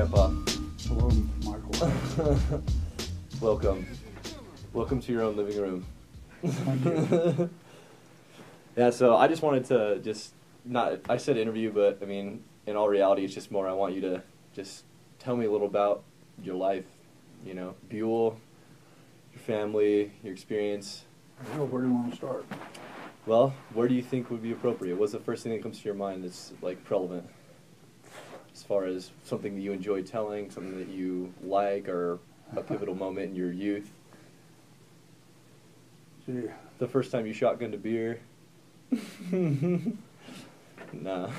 Grandpa. Hello, Michael. Welcome. Welcome to your own living room. Thank you. Yeah, so I just wanted to I said interview, but I mean, in all reality, it's just more I want you to just tell me a little about your life, you know, Buell, your family, your experience. Well, where do you want to start? Well, where do you think would be appropriate? What's the first thing that comes to your mind that's, like, relevant? As far as something that you enjoy telling, something that you like, or a pivotal moment in your youth. Gee. The first time you shotgunned a beer. Nah.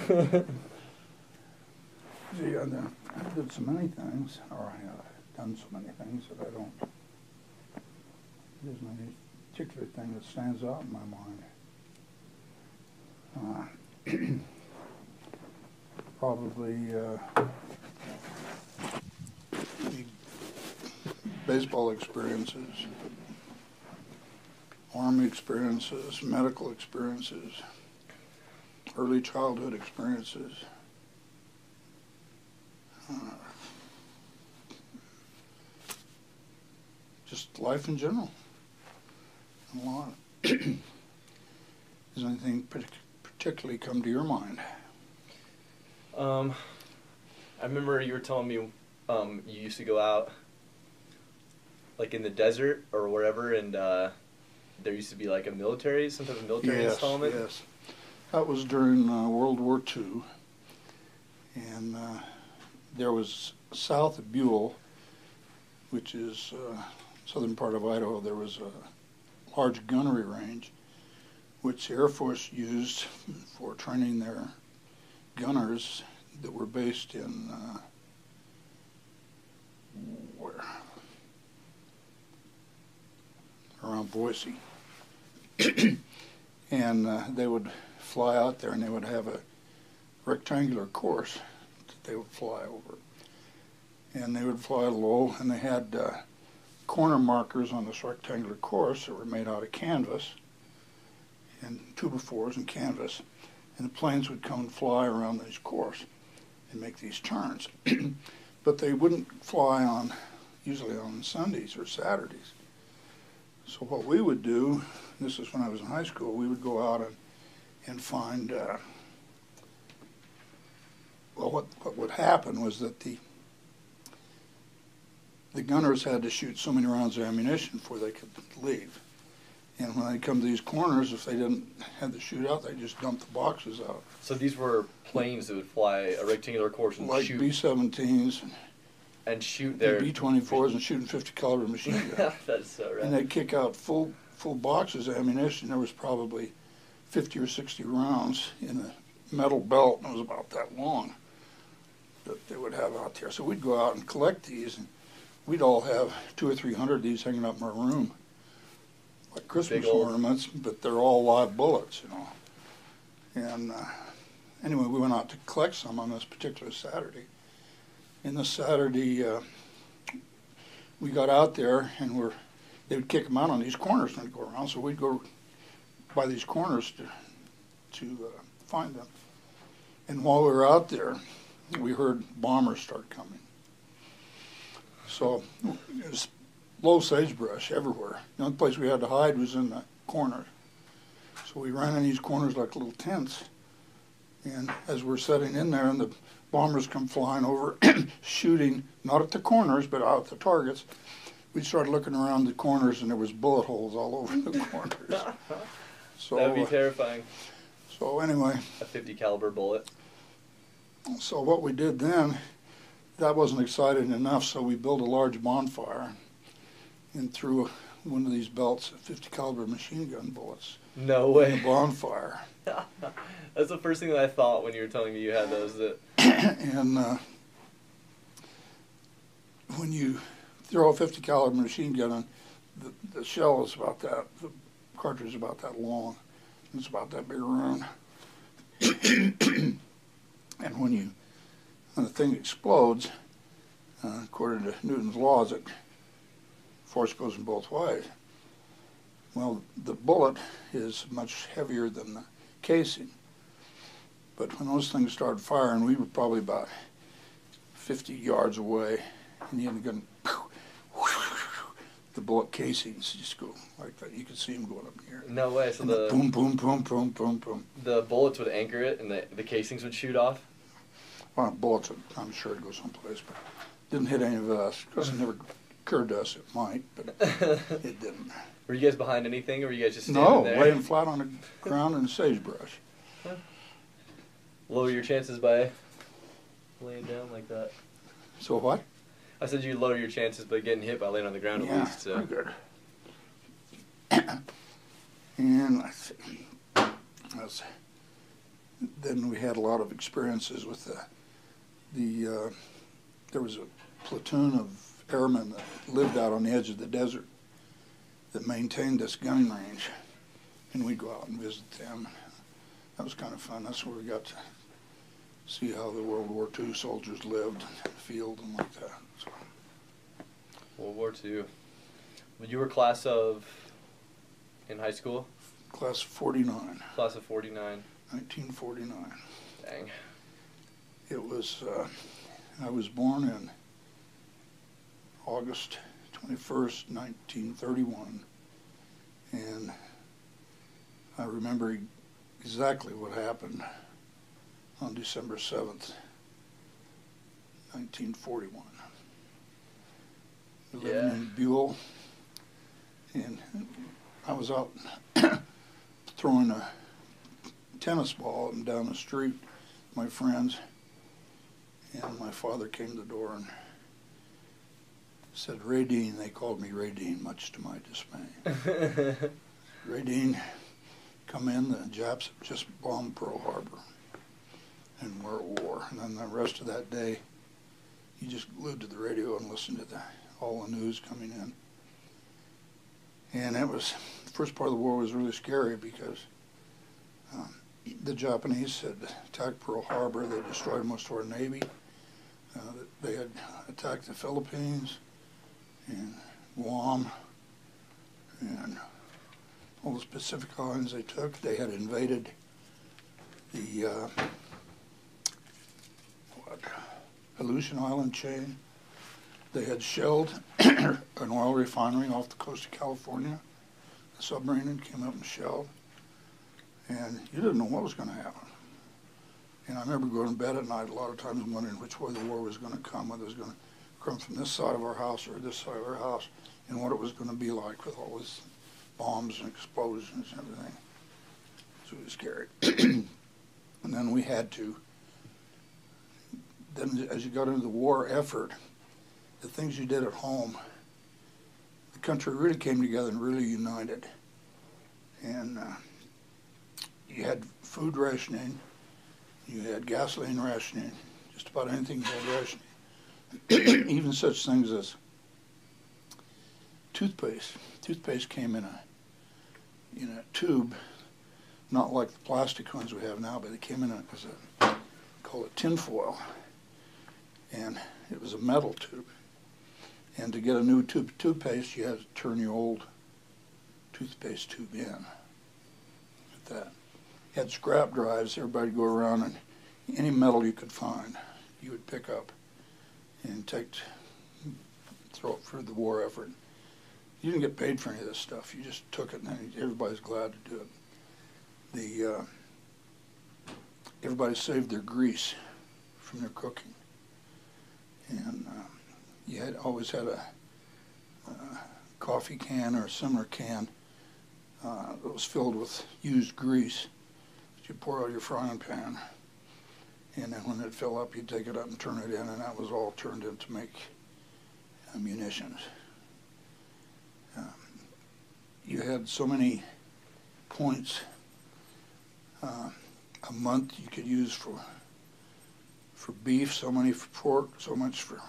Gee, I did so many things, or I have done so many things that I don't, there's no particular thing that stands out in my mind. Probably the baseball experiences, Army experiences, medical experiences, early childhood experiences. Just life in general. A lot. Does anything particularly come to your mind? I remember you were telling me you used to go out, like, in the desert or wherever, and there used to be, like, some type of military installment. Yes. That was during World War II, and there was south of Buell, which is southern part of Idaho, there was a large gunnery range, which the Air Force used for training their gunners that were based in around Boise. And they would fly out there and they would have a rectangular course that they would fly over. And they would fly low, and they had corner markers on this rectangular course that were made out of canvas, and 2x4s and canvas. And the planes would come and fly around this course and make these turns. But they wouldn't fly usually on Sundays or Saturdays. So what we would do, this is when I was in high school, we would go out and find, well, what would happen was that the gunners had to shoot so many rounds of ammunition before they could leave. And when they come to these corners, if they didn't have the shootout, they just dumped the boxes out. So these were planes that would fly a rectangular course and like shoot. Like B-17s and shoot their B-24s and shooting 50 caliber machine guns. That's so right. And they'd kick out full boxes of ammunition. There was probably 50 or 60 rounds in a metal belt, and it was about that long, that they would have out there. So we'd go out and collect these, and we'd all have 200 or 300 of these hanging up in our room, like Christmas ornaments, but they're all live bullets, you know. And anyway, we went out to collect some on this particular Saturday. And this Saturday, we got out there, and they would kick them out on these corners and they'd go around. So we'd go by these corners to find them. And while we were out there, we heard bombers start coming. So it was low sagebrush everywhere. The only place we had to hide was in the corners. So we ran in these corners like little tents. And as we're sitting in there, and the bombers come flying over, shooting, not at the corners, but out at the targets, we started looking around the corners, and there was bullet holes all over the corners. So, that would be terrifying. So anyway. A 50 caliber bullet. So what we did then, that wasn't exciting enough, so we built a large bonfire and threw one of these belts of 50 caliber machine gun bullets. No way. In the bonfire. That's the first thing that I thought when you were telling me you had those. And when you throw a 50 caliber machine gun on, the shell is about that, the cartridge is about that long. It's about that big around. And when the thing explodes, according to Newton's laws, that force goes in both ways. Well, the bullet is much heavier than the casing. But when those things started firing, we were probably about 50 yards away, and the end gun, the bullet casings just go like that. You could see them going up in the air. No way. So and the boom, boom, boom, boom, boom, boom. The bullets would anchor it, and the casings would shoot off. Well, bullets, I'm sure it'd go someplace, but didn't hit any of us because it never occurred to us it might, but it didn't. Were you guys behind anything, or were you guys just standing there? No, laying flat on the ground in sagebrush. Huh. Lower your chances by laying down like that. So what? I said you lower your chances by getting hit by laying on the ground at least. So. Pretty good. And then we had a lot of experiences with there was a platoon of airmen that lived out on the edge of the desert that maintained this gunning range, and we'd go out and visit them. That was kind of fun. That's where we got to see how the World War II soldiers lived in the field and like that. So. World War II. Well, you were class of in high school? Class of 49. Class of 49. 1949. Dang. It was, I was born in August 21st, 1931, and I remember exactly what happened on December 7th, 1941. We were living in Buell, and I was out throwing a tennis ball up and down the street with my friends, and my father came to the door and said, "Ray Dean." They called me Ray Dean, much to my dismay. Ray Dean, come in, the Japs had just bombed Pearl Harbor, and we're at war. And then the rest of that day, you just glued to the radio and listened to all the news coming in. And it was, the first part of the war was really scary because the Japanese had attacked Pearl Harbor. They destroyed most of our Navy. They had attacked the Philippines and Guam and all those Pacific islands they took. They had invaded the Aleutian Island chain. They had shelled an oil refinery off the coast of California. The submarine came up and shelled. And you didn't know what was going to happen. And I remember going to bed at night a lot of times wondering which way the war was going to come, whether it was going to come from this side of our house or this side of our house, and what it was going to be like with all these bombs and explosions and everything. So it was scary. And then we had to, then as you got into the war effort, the things you did at home, the country really came together and really united. And you had food rationing, you had gasoline rationing, just about anything you had rationing. Even such things as toothpaste. Toothpaste came in a tube, not like the plastic ones we have now, but it came in called a tin foil, and it was a metal tube. And to get a new toothpaste, you had to turn your old toothpaste tube in. At that. You had scrap drives. Everybody would go around, and any metal you could find, you would pick up and throw it for the war effort. You didn't get paid for any of this stuff. You just took it, and everybody's glad to do it. Everybody saved their grease from their cooking, and you always had a coffee can or a similar can that was filled with used grease that you pour out of your frying pan, and then when it filled up, you'd take it up and turn it in, and that was all turned in to make munitions. You had so many points a month you could use for beef, so many for pork, so much for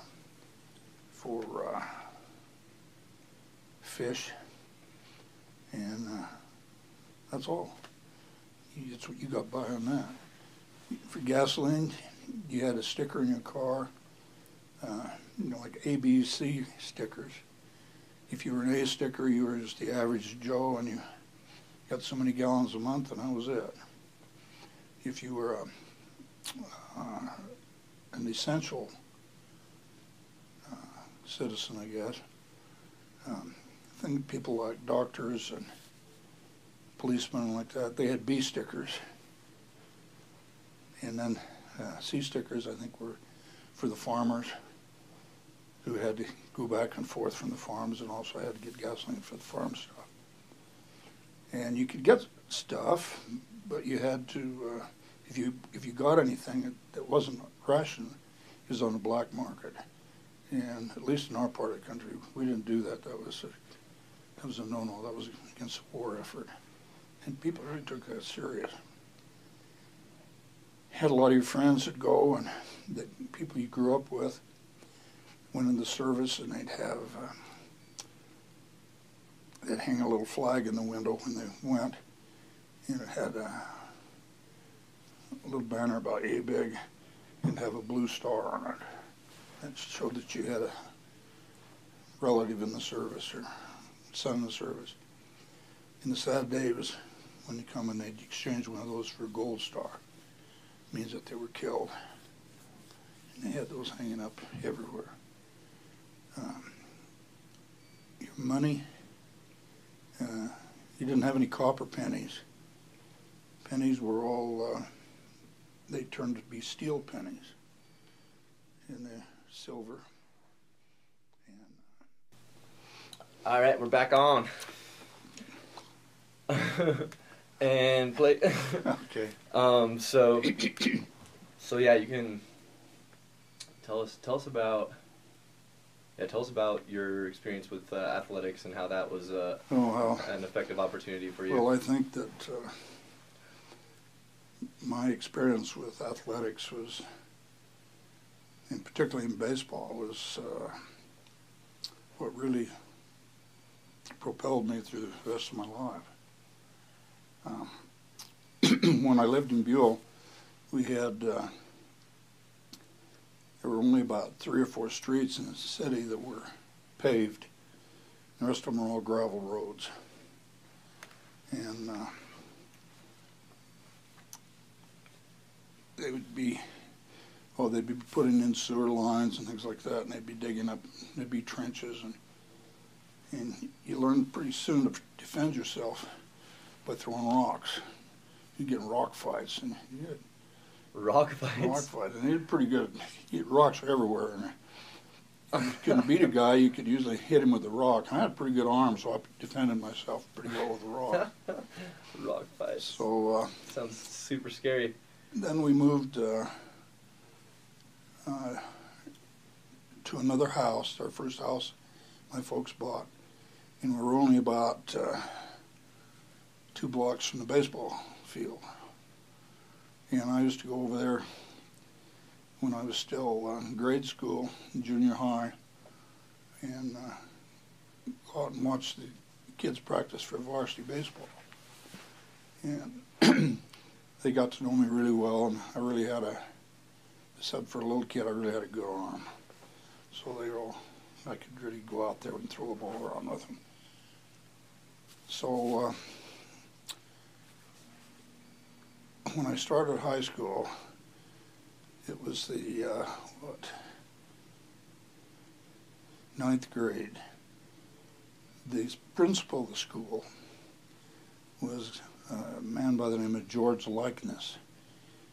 fish, and that's all. That's what you got by on that. For gasoline, you had a sticker in your car, like A, B, C stickers. If you were an A sticker, you were just the average Joe, and you got so many gallons a month, and that was it. If you were an essential citizen, I guess. I think people like doctors and policemen like that, they had B stickers. And then C stickers, I think, were for the farmers who had to go back and forth from the farms and also had to get gasoline for the farm stuff. And you could get stuff, but you had to, if you got anything that wasn't ration, it was on the black market. And at least in our part of the country, we didn't do that. That was a no-no. That was against the war effort. And people really took that serious. Had a lot of your friends that go, and that people you grew up with went in the service, and they'd hang a little flag in the window when they went, and it had a little banner about yay big, and have a blue star on it. That showed that you had a relative in the service or son in the service. And the sad day was when they come and they'd exchange one of those for a gold star. It means that they were killed. And they had those hanging up everywhere. Your money, you didn't have any copper pennies. Pennies were all, they turned to be steel pennies. And they're silver. And, all right, we're back on. And play. okay. So yeah, you can tell us about your experience with athletics and how that was an effective opportunity for you. Well, I think that my experience with athletics was, and particularly in baseball, was what really propelled me through the rest of my life. When I lived in Buell, we had, there were only about 3 or 4 streets in the city that were paved. The rest of them were all gravel roads. And they would be, they'd be putting in sewer lines and things like that, and they'd be digging up, there'd be trenches, and you learned pretty soon to defend yourself by throwing rocks. You'd get in rock fights, and you get rock fights. Rock fights, and you're pretty good. Rocks are everywhere, and if you couldn't beat a guy, you could usually hit him with a rock. I had a pretty good arm, so I defended myself pretty well with a rock. Rock fights. So sounds super scary. Then we moved to another house, our first house my folks bought, and we were only about 2 blocks from the baseball field. And I used to go over there when I was still in grade school, junior high, and go out and watch the kids practice for varsity baseball. And they got to know me really well, and I really had except for a little kid, I really had a good arm. So I could really go out there and throw the ball around with them. So when I started high school, it was the, 9th grade. The principal of the school was a man by the name of George Likeness,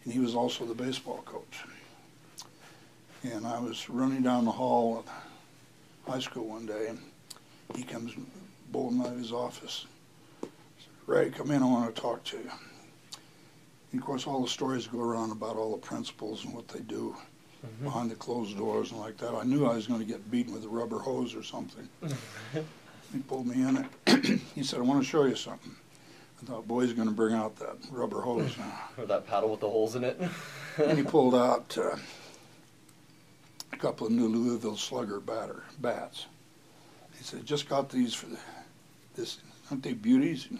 and he was also the baseball coach. And I was running down the hall at high school one day, and he comes bolting out of his office. He said, "Ray, come in, I want to talk to you." And of course, all the stories go around about all the principals and what they do behind the closed doors and like that. I knew I was going to get beaten with a rubber hose or something. He pulled me in. He said, "I want to show you something." I thought, boy, he's going to bring out that rubber hose now. Or that paddle with the holes in it. And he pulled out a couple of new Louisville Slugger bats. He said, "Just got these for this. Aren't they beauties?" And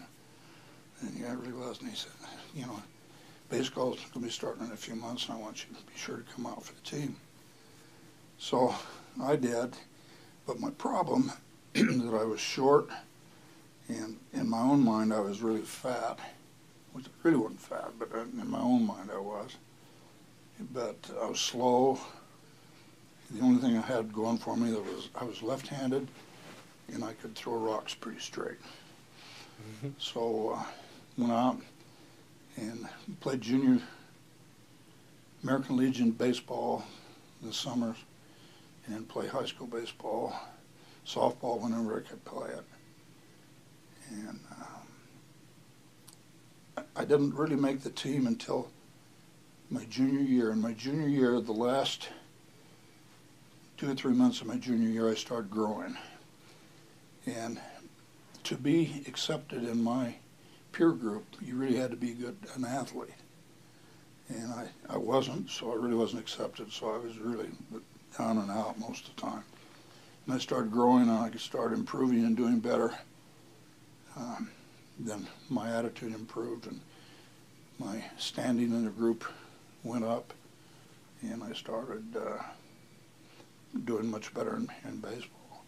yeah, it really was. And he said, "You know, baseball's going to be starting in a few months, and I want you to be sure to come out for the team." So I did, but my problem that I was short, and in my own mind I was really fat, which I really wasn't fat, but in my own mind I was. But I was slow, The only thing I had going for me was I was left-handed, and I could throw rocks pretty straight. So went out and played junior American Legion baseball in the summers, and then play high school baseball, softball whenever I could play it. And I didn't really make the team until my junior year. In my junior year, the last 2 or 3 months of my junior year, I started growing. And to be accepted in my peer group, you really had to be an athlete. And I wasn't, so I really wasn't accepted, so I was really down and out most of the time. And I started growing, and I started improving and doing better. Then my attitude improved, and my standing in the group went up, and I started doing much better in baseball.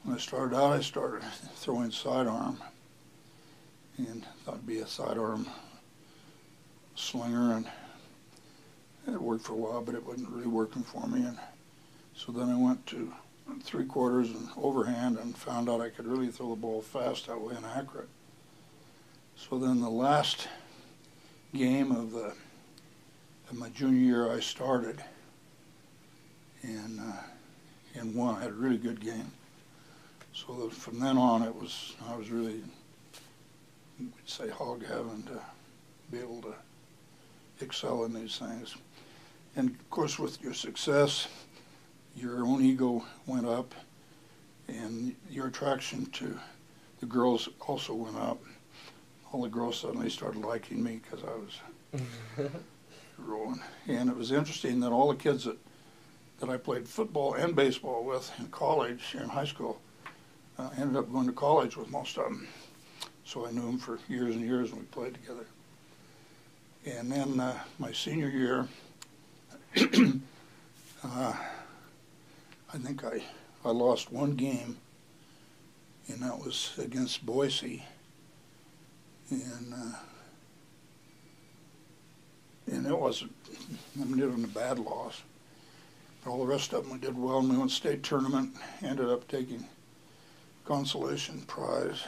When I started out, I started throwing sidearm, and thought I'd be a sidearm slinger, and it worked for a while, but it wasn't really working for me. And so then I went to 3/4 and overhand, and found out I could really throw the ball fast that way and accurate. So then the last game of my junior year, I started and won. I had a really good game. So from then on, I was really, we'd say, hog heaven to be able to excel in these things. And of course, with your success, your own ego went up, and your attraction to the girls also went up. All the girls suddenly started liking me because I was rolling. And it was interesting that all the kids that I played football and baseball with in college, in high school, ended up going to college with most of them. So I knew them for years and years, and we played together. And then my senior year, I think I lost one game, and that was against Boise. And it wasn't, I mean, it wasn't a bad loss. But all the rest of them we did well, and we went state tournament, ended up taking consolation prize.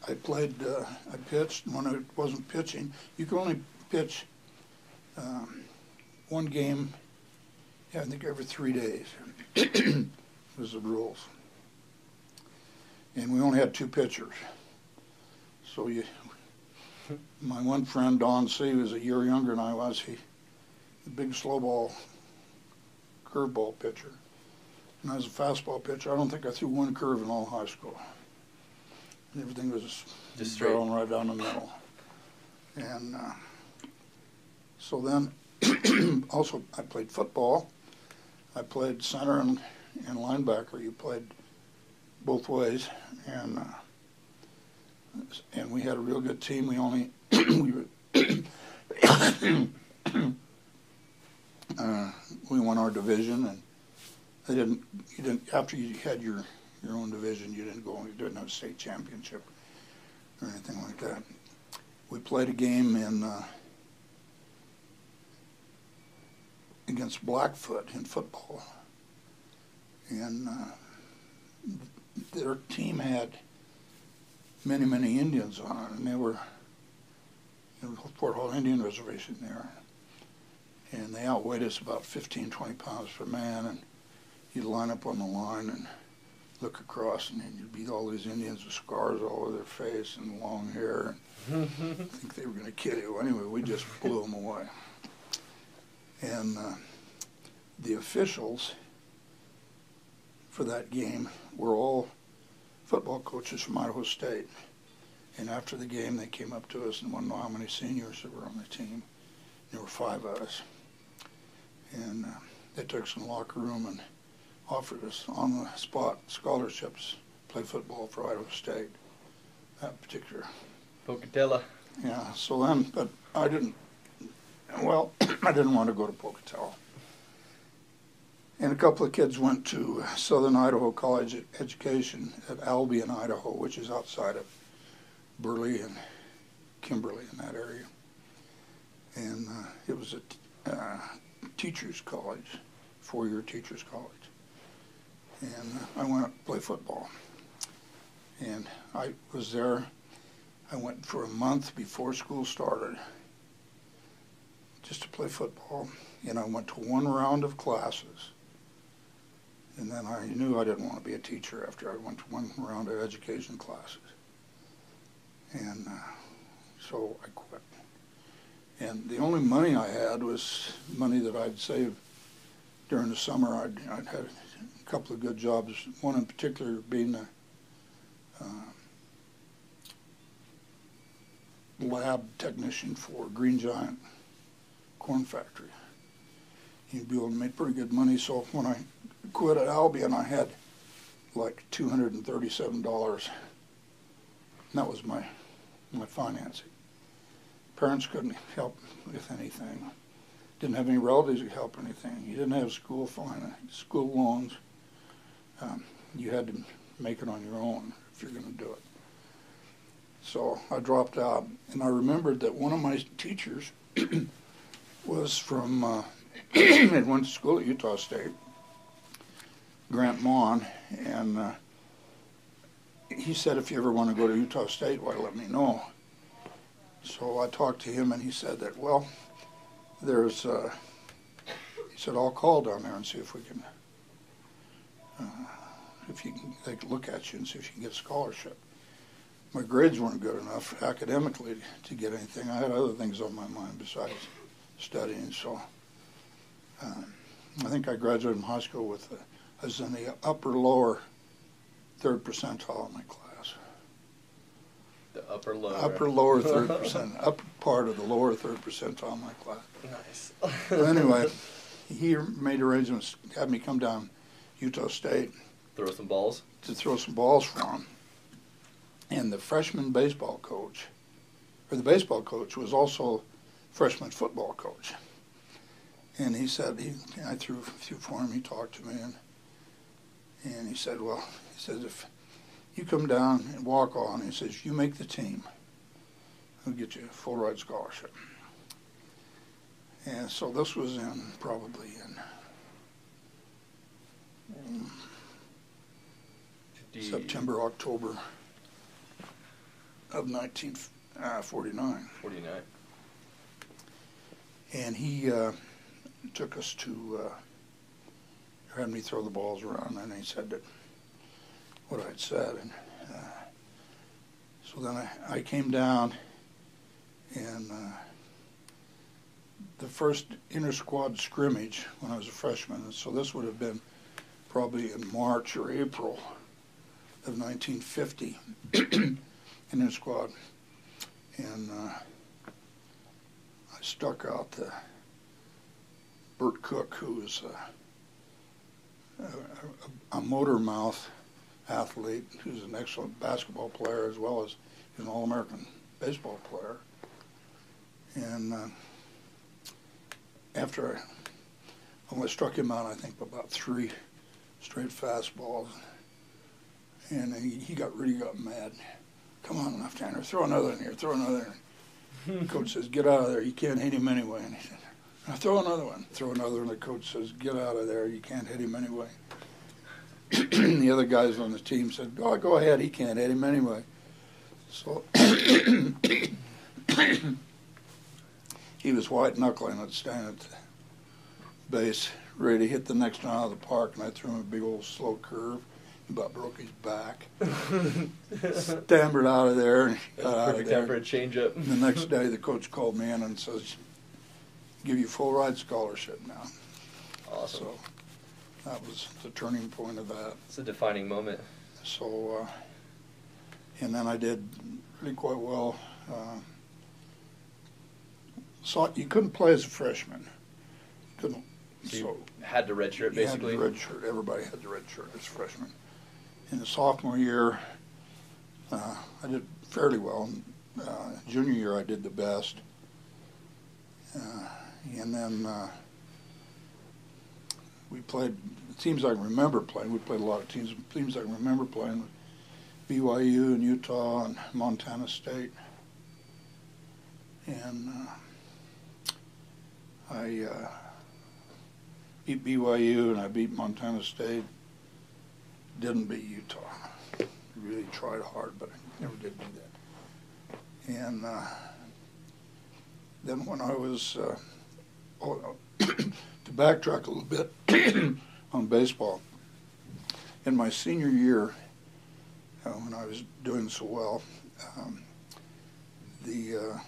I played, I pitched. When I wasn't pitching, you could only pitch one game, I think every 3 days was the rules. And we only had 2 pitchers. So my one friend, Don C., was a year younger than I was. He, a big slow ball, curveball pitcher. And I was a fastball pitcher. I don't think I threw one curve in all high school. And everything was just straight right down the middle. And so then, also I played football. I played center and linebacker. You played both ways, and we had a real good team. We only we won our division, and you didn't after you had your own division, you didn't have a state championship or anything like that. We played a game against Blackfoot in football, and their team had many Indians on it, and they were in the Fort Hall Indian Reservation there, and they outweighed us about 15, 20 pounds per man, and you'd line up on the line and look across, and then you'd be all these Indians with scars all over their face and long hair, and I think they were going to kill you. Anyway, we just blew them away. And the officials for that game were all football coaches from Idaho State. And after the game, they came up to us and wanted to know how many seniors there were on the team. There were 5 of us. And they took us in the locker room and offered us on the spot scholarships to play football for Idaho State. That particular. Pocatello. Yeah, so then, but I didn't want to go to Pocatello. And a couple of kids went to Southern Idaho College Education at Albion, Idaho, which is outside of Burley, Kimberly in that area. And it was a teacher's college, 4-year teacher's college. And I went up to play football. And I was there. I went for a month before school started just to play football. And I went to one round of classes. And then I knew I didn't want to be a teacher after I went to one round of education classes. And so I quit. And the only money I had was money that I'd saved during the summer. I'd had a couple of good jobs, one in particular being a lab technician for Green Giant corn factory. He'd be able to make pretty good money, so when I quit at Albion, I had like $237. And that was my financing. Parents couldn't help with anything. Didn't have any relatives who could help anything. You didn't have school loans. You had to make it on your own if you're going to do it. So I dropped out, and I remembered that one of my teachers was from, had went to school at Utah State, Grant Mon, and he said, if you ever want to go to Utah State, why, let me know. So I talked to him, and he said that, well, there's, he said, I'll call down there and see if we can, they can look at you and see if you can get a scholarship. My grades weren't good enough academically to get anything. I had other things on my mind besides studying, so I think I graduated from high school with, I was in the lower third percentile of my class. The lower third percent, upper part of the lower third percentile of my class. Nice. Anyway, he made arrangements to have me come down Utah State. Throw some balls? To throw some balls for him. And the freshman baseball coach, or the baseball coach, was also freshman football coach. And he said, I threw a few for him, he talked to me, and he said, well, he says, if you come down and walk on, he says, you make the team, I'll get you a full ride scholarship. And so this was probably in September, October of 1949. 49. And he took us to, had me throw the balls around, and he said that what I'd said. And so then I came down, and the first inter-squad scrimmage when I was a freshman, and so this would have been probably in March or April of 1950, inter-squad. And I stuck out Bert Cook, who was a motor mouth athlete, who's an excellent basketball player as well as an All-American baseball player. And after I only struck him out, I think, about 3 straight fastballs, and he really got mad. Come on, left-hander, throw another in here, throw another in. The coach says, get out of there, you can't hit him anyway. And he said, now throw another one. Throw another, and the coach says, get out of there, you can't hit him anyway. The other guys on the team said, oh, go ahead, he can't hit him anyway. So he was white-knuckling it, standing at the base, ready to hit the next one out of the park, and I threw him a big old slow curve. He about broke his back. Stammered out of there and got out of Perfect there. time for a change-up. The next day, the coach called me in and says, give you a full ride scholarship now. Awesome. So that was the turning point of that. It's a defining moment. So, and then I did really quite well. So you couldn't play as a freshman. Couldn't. So you had to redshirt, basically? You had to redshirt. Everybody had to redshirt as a freshman. In the sophomore year, I did fairly well. Junior year, I did the best. And then we played teams I can remember playing. We played a lot of teams I can remember playing with BYU and Utah and Montana State. And I beat BYU and I beat Montana State. Didn't beat Utah. Really tried hard, but I never did do that. And then when I was, to backtrack a little bit on baseball, in my senior year, when I was doing so well, the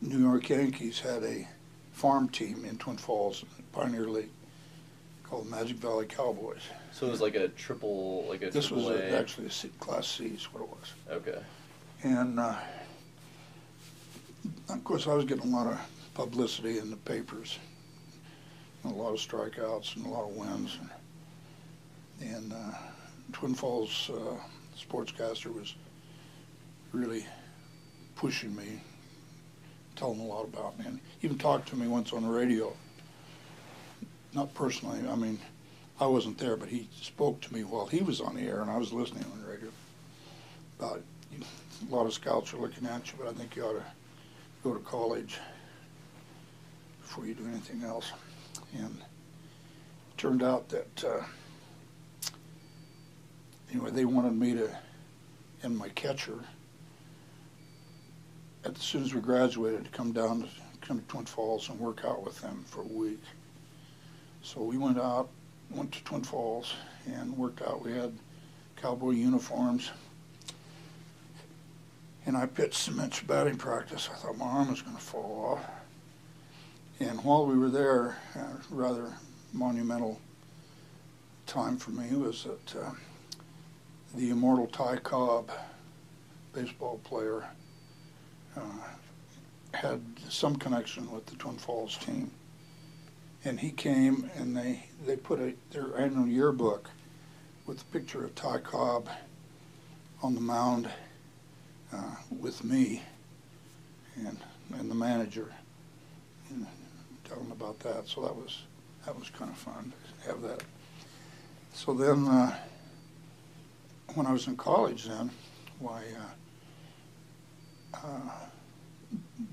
New York Yankees had a farm team in Twin Falls, Pioneer League, called Magic Valley Cowboys. So it was like a triple, like a This was AAA. actually a Class C is what it was. Okay. And of course, I was getting a lot of publicity in the papers, a lot of strikeouts and a lot of wins. And Twin Falls sportscaster was really pushing me, telling a lot about me, and even talked to me once on the radio. Not personally, I mean, I wasn't there, but he spoke to me while he was on the air, and I was listening on the radio about, you know, a lot of scouts are looking at you, but I think you ought to go to college before you do anything else. And it turned out that anyway, they wanted me to, and my catcher, as soon as we graduated, to come to Twin Falls and work out with them for a week. So we went to Twin Falls and worked out. We had cowboy uniforms. And I pitched some inch batting practice. I thought my arm was going to fall off. And while we were there, a rather monumental time for me was that the immortal Ty Cobb, baseball player, had some connection with the Twin Falls team. And he came and they put their annual yearbook with a picture of Ty Cobb on the mound with me and the manager, and telling about that. So that was kind of fun to have that. So then when I was in college then,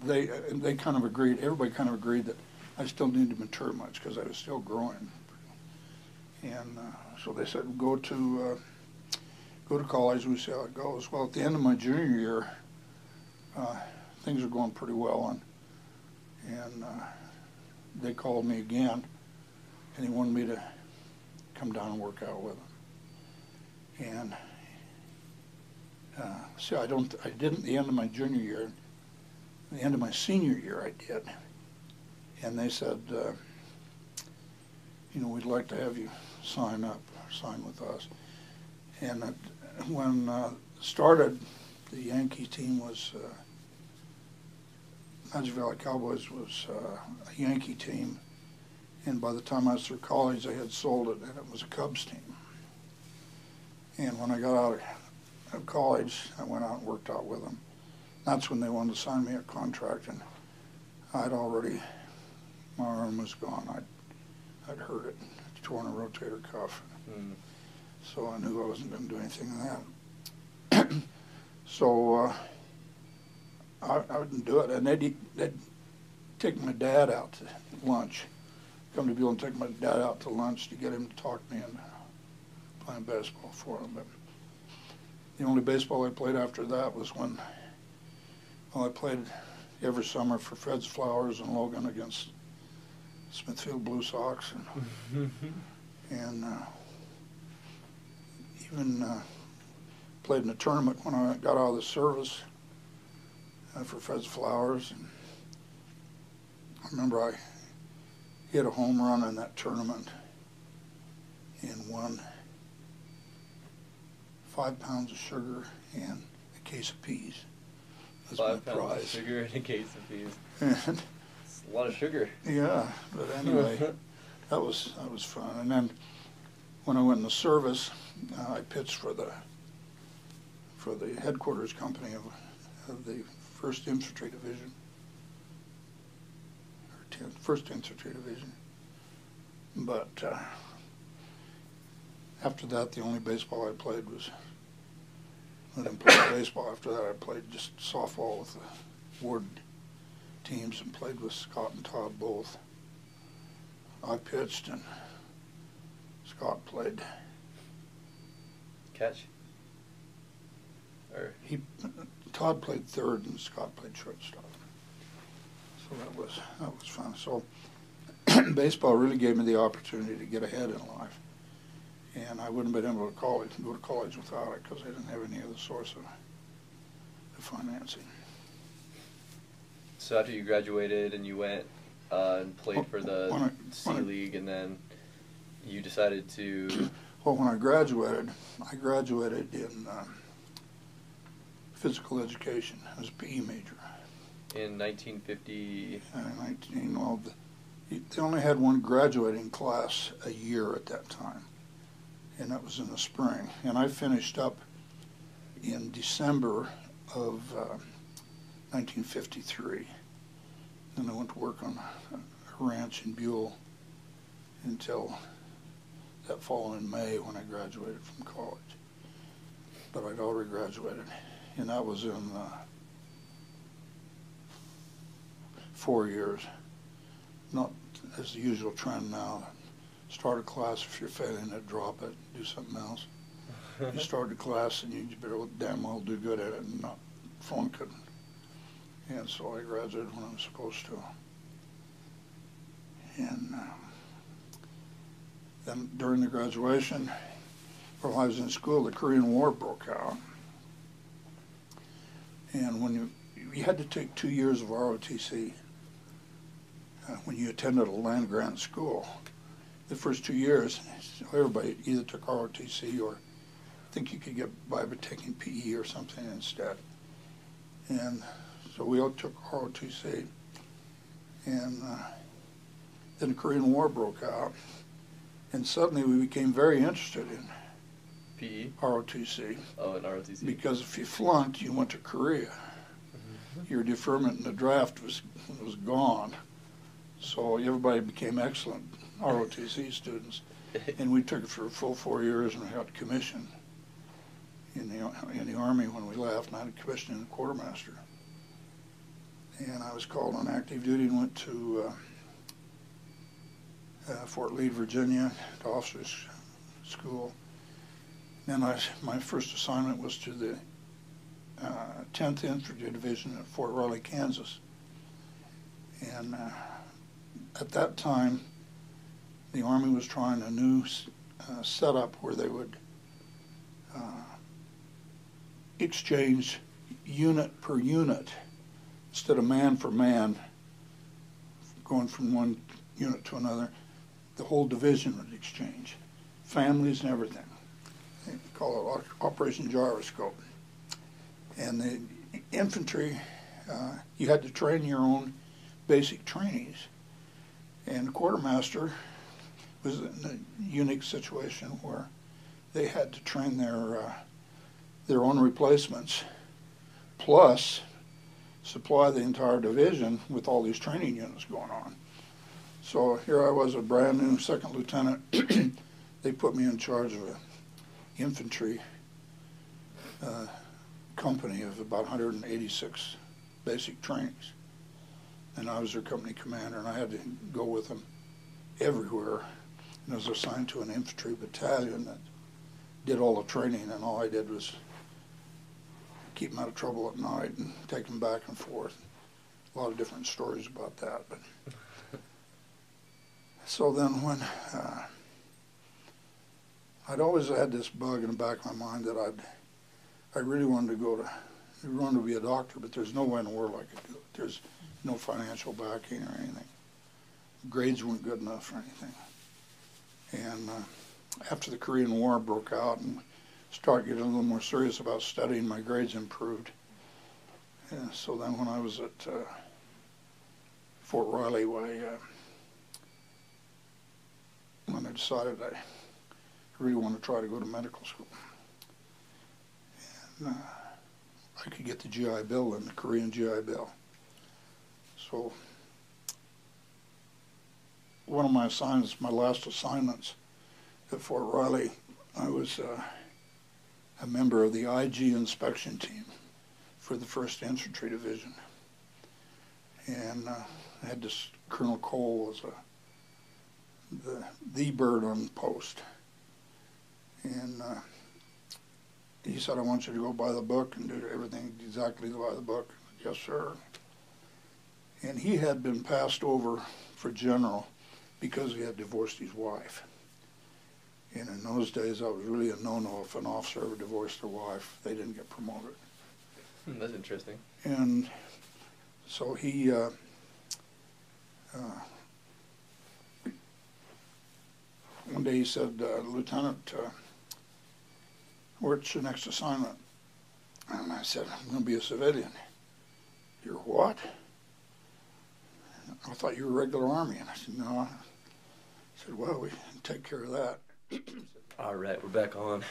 they kind of agreed, everybody kind of agreed that I still needed to mature much because I was still growing. And so they said, go to college, we see how it goes. Well, at the end of my junior year, things were going pretty well, and they called me again, and they wanted me to come down and work out with them. And see, I didn't at the end of my junior year. At the end of my senior year, I did. And they said, you know, we'd like to have you sign with us. And when started, the Yankee team was, Magic Valley Cowboys was a Yankee team. And by the time I was through college, they had sold it, and it was a Cubs team. And when I got out of college, I went out and worked out with them. That's when they wanted to sign me a contract, and I'd already, my arm was gone. I'd hurt it, torn a rotator cuff. So I knew I wasn't going to do anything in that. So I didn't do it, and they'd take my dad out to lunch. Come to Buell and take my dad out to lunch to get him to talk me into playing baseball for him. But the only baseball I played after that was when, well, I played every summer for Fred's Flowers and Logan against Smithfield Blue Sox, and even played in a tournament when I got out of the service for Fred's Flowers. And I remember I hit a home run in that tournament and won 5 pounds of sugar and a case of peas. That's 5 my pounds prize. of sugar and a case of peas. And, It's a lot of sugar. yeah, but anyway, that was fun. And then when I went in the service, I pitched for the headquarters company of the 1st Infantry Division, or 1st Infantry Division. But after that, the only baseball I played was, I didn't play baseball. After that, I played just softball with the ward teams and played with Scott and Todd both. I pitched and Scott played. Catch? Or Todd played third and Scott played shortstop. So that was fun. So baseball really gave me the opportunity to get ahead in life, and I wouldn't have been able to go to college without it, because I didn't have any other source of financing. So after you graduated and you went and played for the C League, and then you decided to... Well, when I graduated in physical education. I was a PE major. In 1950... They only had one graduating class a year at that time, and that was in the spring. And I finished up in December of 1953. Then I went to work on a ranch in Buell until that following May when I graduated from college. But I'd already graduated, and that was in 4 years. Not as the usual trend now. Start a class, if you're failing it, drop it, do something else. You start a class and you better damn well do good at it and not flunk it. And so I graduated when I was supposed to. And then during the graduation, while I was in school, the Korean War broke out. And when you had to take 2 years of ROTC when you attended a land-grant school. The first 2 years, everybody either took ROTC or I think you could get by taking PE or something instead. And so we all took ROTC. And then the Korean War broke out. And suddenly we became very interested in PE? ROTC. Oh, in ROTC. Because if you flunked, you went to Korea. Your deferment in the draft was gone. So everybody became excellent ROTC students. And we took it for a full 4 years, and we got commissioned in the Army when we left, and I had a commission in the quartermaster. And I was called on active duty and went to Fort Lee, Virginia, to officers' school. Then my first assignment was to the 10th Infantry Division at Fort Riley, Kansas. And at that time, the Army was trying a new setup where they would exchange unit per unit instead of man for man, going from one unit to another. The whole division would exchange, families and everything. They call it Operation Gyroscope. And the infantry, you had to train your own basic trainees. And the quartermaster was in a unique situation where they had to train their own replacements, plus supply the entire division with all these training units going on. So here I was, a brand new second lieutenant. They put me in charge of an infantry company of about 186 basic trainings. And I was their company commander, and I had to go with them everywhere. And I was assigned to an infantry battalion that did all the training, and all I did was keep them out of trouble at night and take them back and forth. A lot of different stories about that. But so then when I'd always had this bug in the back of my mind that I really wanted to be a doctor, but there's no way in the world I could do it. There's no financial backing or anything. Grades weren't good enough for anything. And after the Korean War broke out and started getting a little more serious about studying, my grades improved. And so then when I was at Fort Riley, when I decided I really wanted to try to go to medical school. And I could get the GI Bill and the Korean GI Bill. So one of my assignments, my last assignments at Fort Riley, I was a member of the IG inspection team for the 1st Infantry Division. and I had this Colonel Cole was the bird on post, and he said, "I want you to go by the book and do everything exactly by the book." Yes, sir. And he had been passed over for general because he had divorced his wife. And in those days, that was really a no-no. If an officer ever divorced their wife, they didn't get promoted. That's interesting. And so he one day he said, "Lieutenant, where's your next assignment?" And I said, "I'm going to be a civilian." "You're what?" "I thought you were regular Army." And I said, "No." I said, "Well, we can take care of that." All right, we're back on.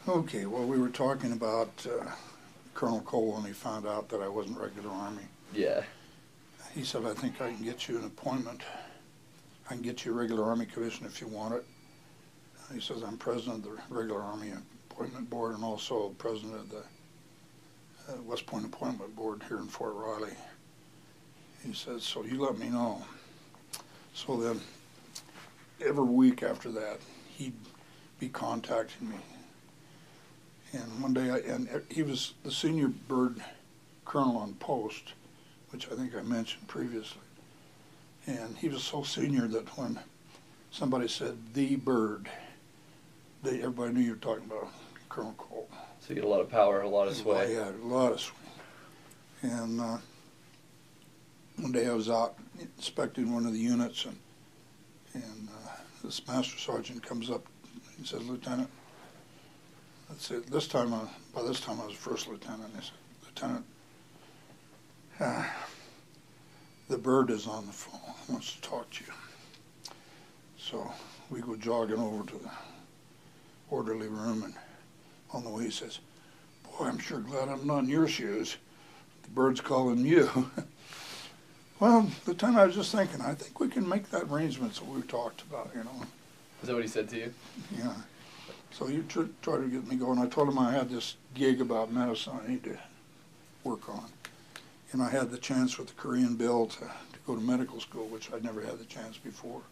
Okay, well, we were talking about Colonel Cole when he found out that I wasn't regular Army. Yeah. He said, "I think I can get you an appointment. I can get you a regular Army commission if you want it." He says, "I'm president of the regular Army appointment board and also president of the West Point appointment board here in Fort Riley." He says, "So you let me know." So then every week after that, he'd be contacting me. And one day, he was the senior bird colonel on post, which I think I mentioned previously. And he was so senior that when somebody said "the bird," everybody knew you were talking about Colonel Cole. So you get a lot of power, a lot of sway. Yeah, a lot of sway. And one day I was out inspecting one of the units, and this master sergeant comes up and says, "Lieutenant," let's say by this time I was first lieutenant. He said, "Lieutenant, the bird is on the phone. He wants to talk to you." So we go jogging over to the orderly room, and on the way he says, "Boy, I'm sure glad I'm not in your shoes. The bird's calling you." "Well, Lieutenant, I was just thinking, I think we can make that arrangement that we talked about, you know." Is that what he said to you? Yeah. So he tried to get me going. I told him I had this gig about medicine I need to work on. And I had the chance with the Korean Bill to go to medical school, which I'd never had the chance before.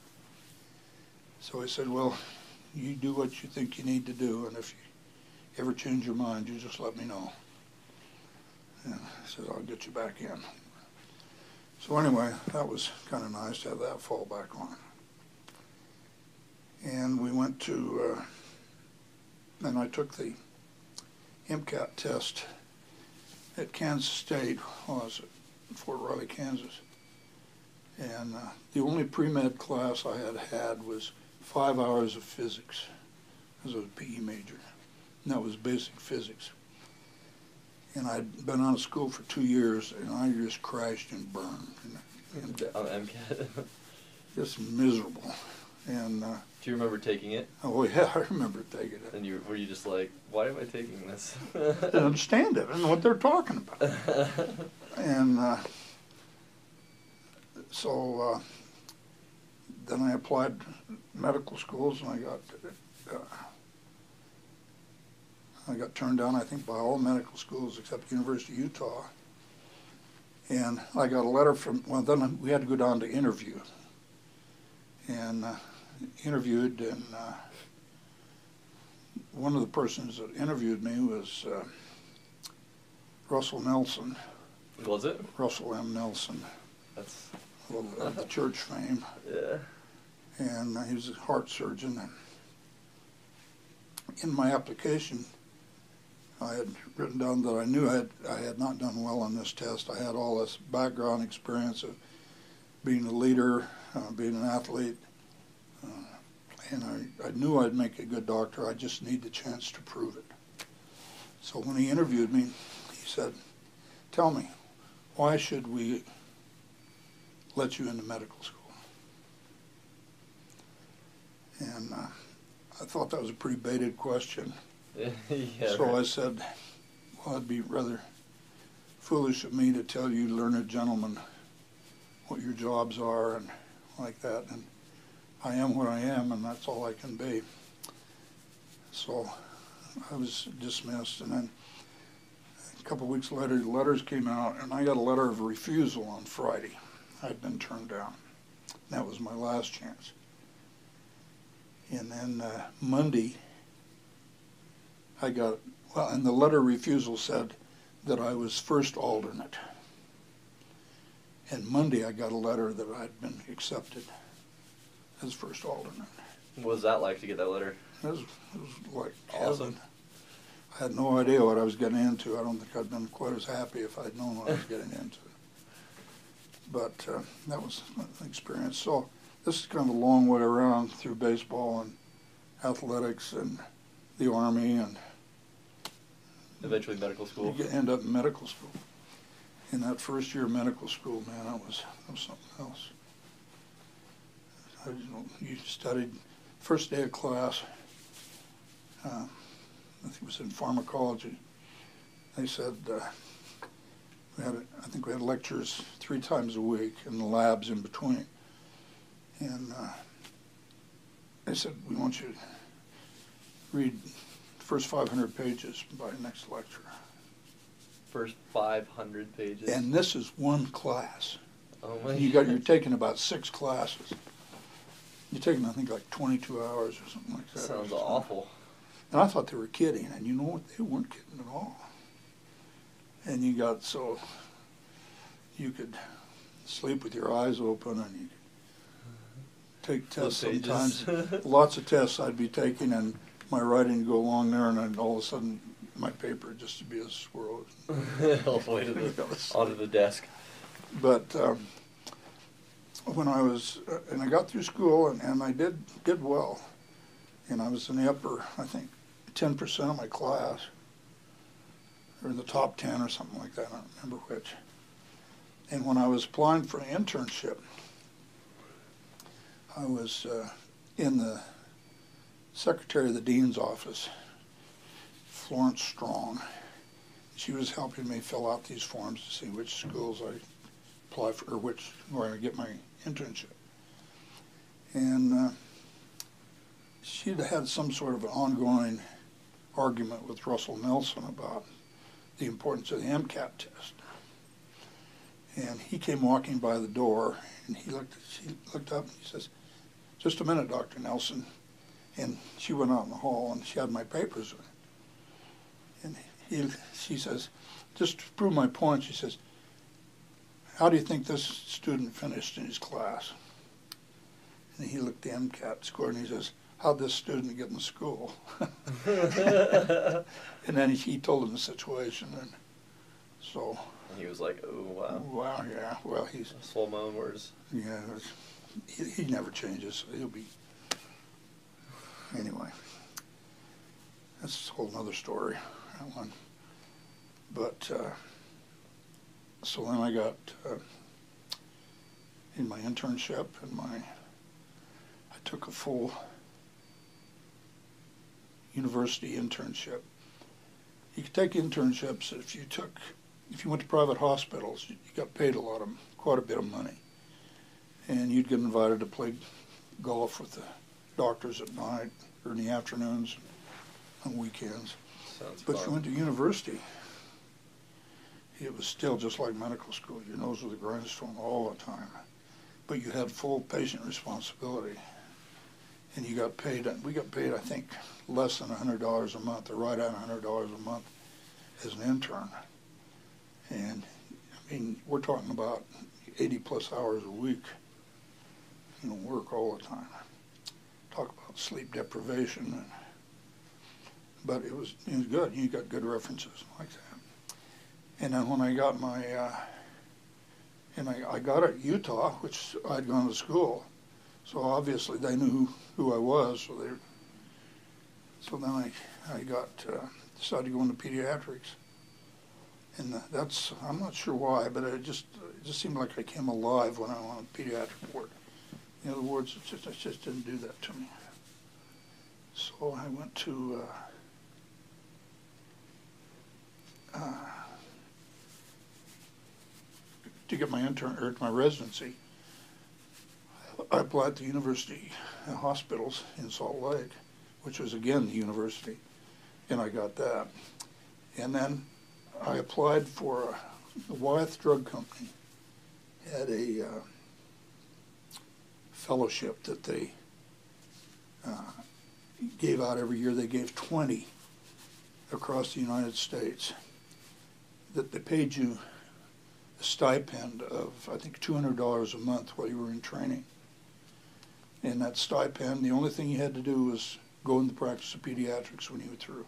So he said, "Well, you do what you think you need to do, and if you ever change your mind, you just let me know." And I said, "I'll get you back in." So anyway, that was kind of nice to have that fall back on. And we went to, and I took the MCAT test at Kansas State, well, I was at Fort Riley, Kansas. And the only pre-med class I had was 5 hours of physics, because I was a PE major. And that was basic physics. And I'd been out of school for 2 years, and I just crashed and burned. On MCAT? Just miserable. And do you remember taking it? Oh yeah, I remember taking it. And were you just like, why am I taking this? I didn't understand it. I didn't know what they're talking about. And so then I applied medical schools, and I got turned down, I think, by all medical schools except University of Utah. And I got a letter from, well, then we had to go down to interview. And interviewed, and one of the persons that interviewed me was Russell Nelson. Was it? Russell M. Nelson. That's a little of the church fame. Yeah. And he was a heart surgeon. And in my application, I had written down that I knew I had not done well on this test. I had all this background experience of being a leader, being an athlete, and I knew I'd make a good doctor. I just need the chance to prove it. So when he interviewed me, he said, "Tell me, why should we let you into medical school?" And I thought that was a pretty baited question. Yeah, so I said, "Well, it'd be rather foolish of me to tell you, learned gentlemen, what your jobs are and like that. And I am what I am, and that's all I can be." So I was dismissed, and then a couple of weeks later, the letters came out, and I got a letter of refusal on Friday. I'd been turned down. That was my last chance. And then Monday, I got, well, and the letter of refusal said that I was first alternate. And Monday, I got a letter that I'd been accepted as first alternate. What was that like to get that letter? It was like Awesome. heaven. I had no idea what I was getting into. I don't think I'd been quite as happy if I'd known what I was getting into. But that was an experience. So this is kind of a long way around through baseball and athletics and the Army and Eventually medical school. you end up in medical school. In that first year of medical school, man, that was something else. You studied first day of class. I think it was in pharmacology. They said I think we had lectures 3 times a week and the labs in between. And they said, we want you to read the first 500 pages by next lecture. First 500 pages. And this is one class. Oh my You're taking about 6 classes. You're taking, I think, like 22 hours or something like that. Sounds awful. And I thought they were kidding, and you know what? They weren't kidding at all. And you got so you could sleep with your eyes open, and you could take tests sometimes. Lots of tests I'd be taking, and my writing would go along there, and then all of a sudden my paper would just be a swirl. All the way to onto the desk. But when I was, and I got through school, and I did well, and I was in the upper, I think, 10% of my class, or in the top 10 or something like that, I don't remember which. And when I was applying for an internship, I was in the secretary of the dean's office, Florence Strong. She was helping me fill out these forms to see which schools I apply for, or where I get my internship. And she'd had some sort of an ongoing argument with Russell Nelson about the importance of the MCAT test. And he came walking by the door, and she looked up and he says, "Just a minute, Dr. Nelson." And she went out in the hall, and she had my papers with her. And she says, just to prove my point, she says, "How do you think this student finished in his class?" And he looked at the MCAT score, and he says, "How'd this student get in school?" And then he told him the situation, and so. He was like, "Oh wow." Wow, yeah. Well, he's. I swallowed my own words. Yeah, he never changes. He'll be. Anyway, that's a whole other story, that one. But so then I got in my internship, and I took a full university internship. You could take internships if you went to private hospitals. You got paid quite a bit of money, and you'd get invited to play golf with the doctors at night or in the afternoons, on weekends. Sounds But fun. you went to university, it was still just like medical school. Your nose was a grindstone all the time, but you had full patient responsibility, and you got paid. We got paid, I think, less than $100 a month, or right at $100 a month, as an intern. And I mean, we're talking about 80+ hours a week, work all the time. Talk about sleep deprivation, but it was good. You got good references like that. And then when I got I got at Utah, which I'd gone to school, so obviously they knew who I was. So then I got decided to go into pediatrics, and I'm not sure why, but it just seemed like I came alive when I went on pediatric ward. In other words, it just didn't do that to me. So I went to get my residency. I applied to university hospitals in Salt Lake, which was again the university, and I got that. And then I applied for the Wyeth Drug Company had a fellowship that they gave out every year. They gave 20 across the United States, that they paid you a stipend of, I think, $200 a month while you were in training. And that stipend, the only thing you had to do was go in the practice of pediatrics when you were through.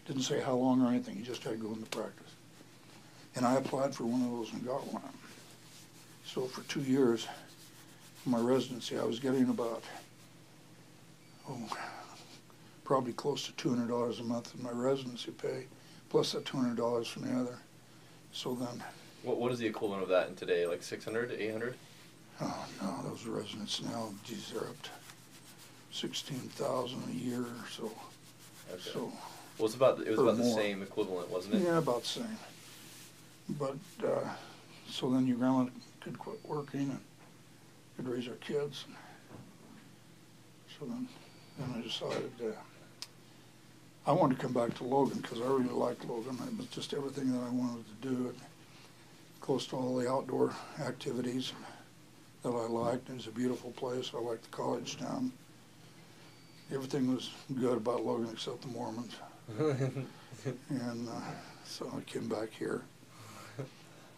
Didn't say how long or anything, you just had to go in the practice. And I applied for one of those and got one. So for 2 years, for my residency, I was getting about, probably close to $200 a month in my residency pay, plus that $200 from the other. So then... What is the equivalent of that in today, like 600, 800? Oh, no, those residents now, geez, they're up to 16,000 a year or so. Okay. So, well, it was about the same equivalent, wasn't it? Yeah, about the same. But, so then your grandma could quit working and could raise our kids. So then I decided I wanted to come back to Logan because I really liked Logan. It was just everything that I wanted to do. Close to all the outdoor activities that I liked. It was a beautiful place. I liked the college town. Everything was good about Logan except the Mormons. And so I came back here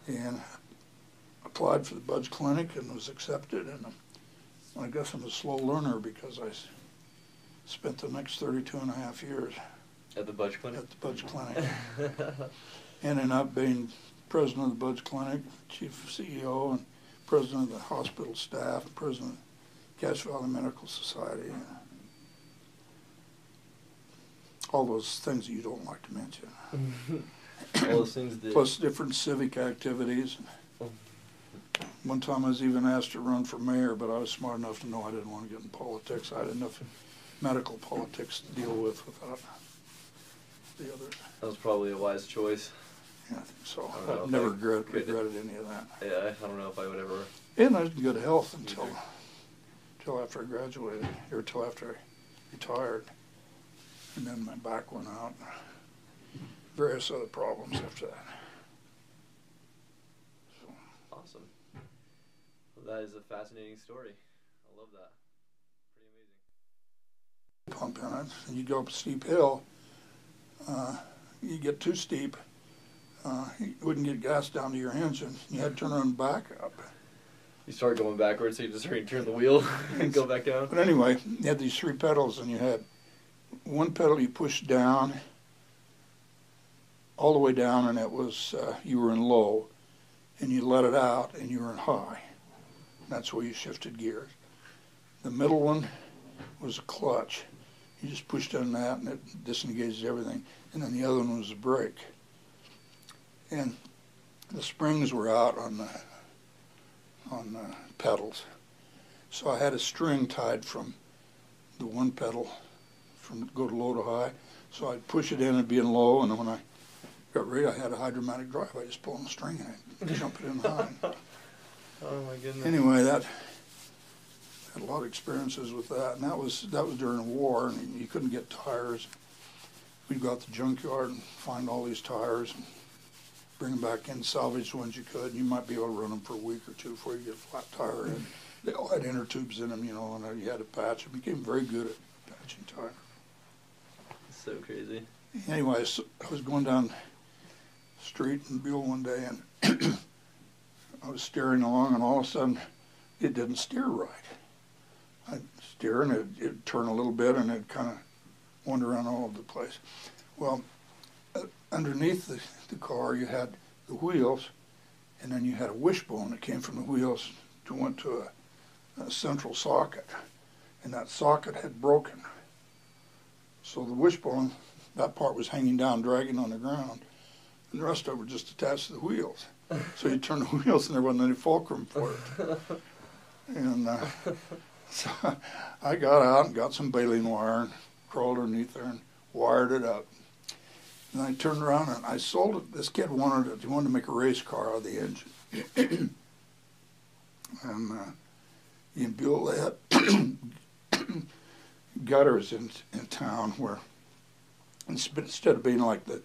and applied for the Budge Clinic and was accepted. And I guess I'm a slow learner because I spent the next 32 and a half years at the Budge Clinic? At the Budge Clinic. And ended up being president of the Budge Clinic, chief CEO, and president of the hospital staff, president of Cache Valley Medical Society. All those things that you don't like to mention. All those things that... Plus different civic activities. One time I was even asked to run for mayor, but I was smart enough to know I didn't want to get in politics. I had enough medical politics to deal with without the others. That was probably a wise choice. Yeah, I think so. I've never regretted any of that. Yeah, I don't know if I would ever... And I was in good health until after I graduated, or until after I retired. And then my back went out. Various other problems after that. So. Awesome. Well, that is a fascinating story. I love that. Pretty amazing. Pump in it, and you go up a steep hill. You get too steep, you wouldn't get gas down to your engine. You had to turn around and back up. You start going backwards, so you just turn the wheel and go back down? But anyway, you had these 3 pedals, and you had one pedal you pushed down, all the way down, and it was, you were in low, and you let it out, and you were in high. That's where you shifted gears. The middle one was a clutch. You just pushed on that, and it disengages everything. And then the other one was a brake. And the springs were out on the pedals. So I had a string tied from the one pedal from go to low to high. So I'd push it in and be in low, and then when I got ready, I had a hydromatic drive. I just pull on the string and I'd jump it in high. Oh my goodness. Anyway, that had a lot of experiences with that, and that was during the war, and you couldn't get tires. We'd go out to the junkyard and find all these tires and bring them back in, salvage the ones you could. And you might be able to run them for a week or two before you get a flat tire. And they all had inner tubes in them, you know, and you had to patch. I became very good at patching tires. So crazy. Anyway, so I was going down the street in Buell one day, and I was steering along, and all of a sudden, it didn't steer right. I'd steer, and it'd turn a little bit, and it'd kind of wander around all over the place. Well, underneath the car, you had the wheels, and then you had a wishbone that came from the wheels to went to a central socket, and that socket had broken. So the wishbone, that part was hanging down, dragging on the ground, and the rest of it were just attached to the wheels. So you turn the wheels, and there wasn't any fulcrum for it. And so I got out and got some baling wire and crawled underneath there and wired it up. And I turned around and I sold it. This kid wanted it. He wanted to make a race car out of the engine. And in Buell, they had gutters in town where instead of being like the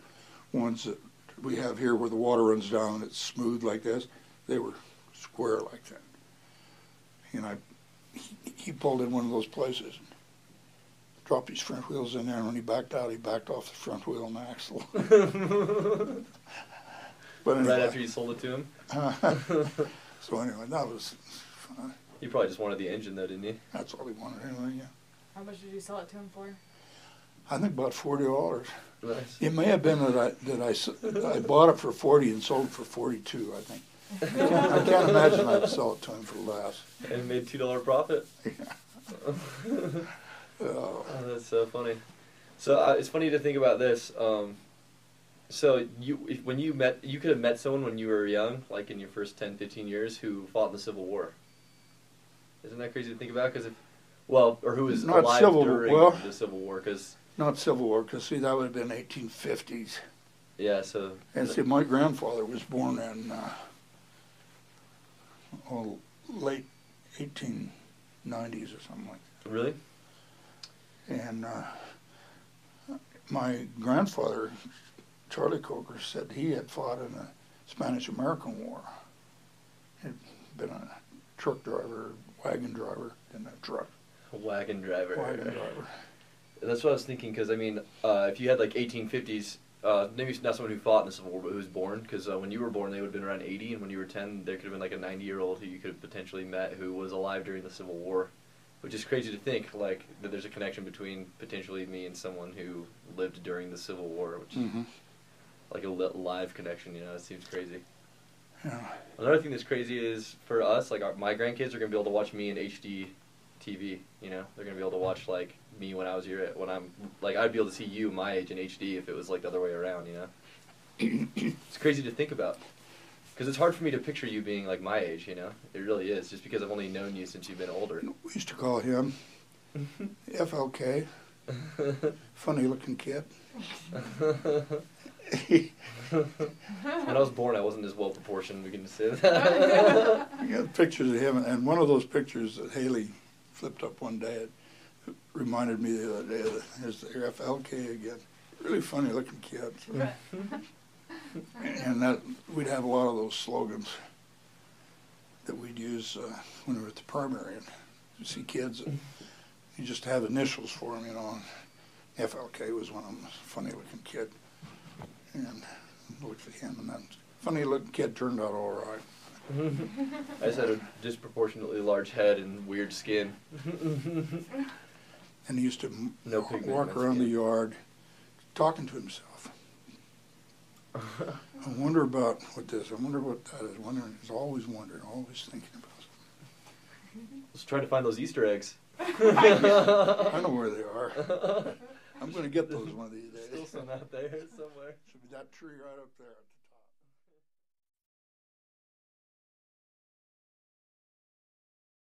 ones that we have here where the water runs down and it's smooth like this, they were square like that. And he pulled in one of those places and dropped his front wheels in there, and when he backed out, he backed off the front wheel and axle. But anyway, right after you sold it to him? So anyway, that was fun. You probably just wanted the engine though, didn't you? That's all he wanted anyway, yeah. How much did you sell it to him for? I think about $40. Nice. It may have been that I bought it for 40 and sold it for 42, I think. I can't imagine I'd sell it to him for less. And made $2 profit. Yeah. Oh, that's so funny. So it's funny to think about this. So when you could have met someone when you were young, like in your first 10, 15 years, who fought in the Civil War. Isn't that crazy to think about? Or who was Not alive Civil, during well, the Civil War? Not Civil War, because see, that would have been 1850s. Yeah, so. And see, my grandfather was born in late 1890s or something like that. Really? And my grandfather, Charlie Coker, said he had fought in the Spanish-American War. He'd been a truck driver, wagon driver, didn't have a truck. Wagon driver. Wagon driver. That's what I was thinking, because, I mean, if you had, like, 1850s, maybe not someone who fought in the Civil War, but who was born, because when you were born, they would have been around 80, and when you were 10, there could have been, like, a 90-year-old who you could have potentially met who was alive during the Civil War, which is crazy to think, like, that there's a connection between potentially me and someone who lived during the Civil War, which is like a live connection, you know, it seems crazy. Yeah. Another thing that's crazy is, for us, like, my grandkids are going to be able to watch me in HD TV, you know? They're going to be able to watch, like, me when I was here, when I'm, like, I'd be able to see you my age in HD if it was, like, the other way around, you know? It's crazy to think about. Because it's hard for me to picture you being, like, my age, you know? It really is, just because I've only known you since you've been older. We used to call him FLK, funny looking kid. When I was born, I wasn't as well proportioned, we can just say that. You got pictures of him, and one of those pictures that Haley flipped up one day, it reminded me the other day that there's the FLK again. Really funny looking kid. So. And that we'd have a lot of those slogans that we'd use when we were at the primary, and you see kids, you just have initials for them, you know. FLK was one of them, funny looking kid. And looked at him, and that funny looking kid turned out all right. I just had a disproportionately large head and weird skin. And he used to walk in around skin. the yard talking to himself. I wonder about what this, I wonder what that is. He's always wondering, always thinking about something. Let's try to find those Easter eggs. I know where they are. I'm going to get those one of these days. Still some out there somewhere. Should be that tree right up there.